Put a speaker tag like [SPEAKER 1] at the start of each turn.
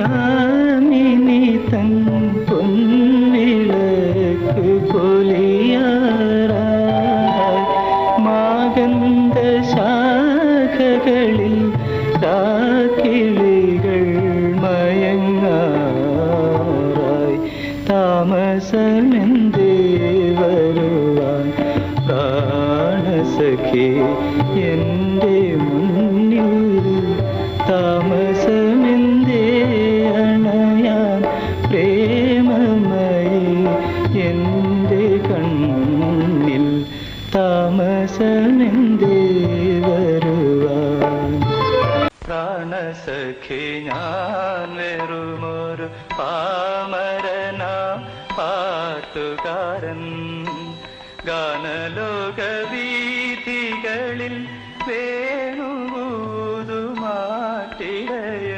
[SPEAKER 1] ഹേമന്തയാമിനി തൻ പൊൻവിളക്ക് പൊലിയാറായി മാഗന്ധ ശാഖകളിൽ രാക്കിളികൾ മയങ്ങാറായി താമസമെന്തേ വരുവാൻ പ്രാണസഖി എൻ്റെ മുന്നിൽ താമസമെന്തേ അണയാൻ പ്രേമമയി എൻ്റെ കണ്ണിൽ താമസമെന്തേ വരുവാൻ പ്രാണസഖി ഞാൻ വെറുമൊരു പാമരന പാട്ടുകാരൻ ഗാനലോക വീഥികളിൽ വേണുകൂതുമാട്ടിടയ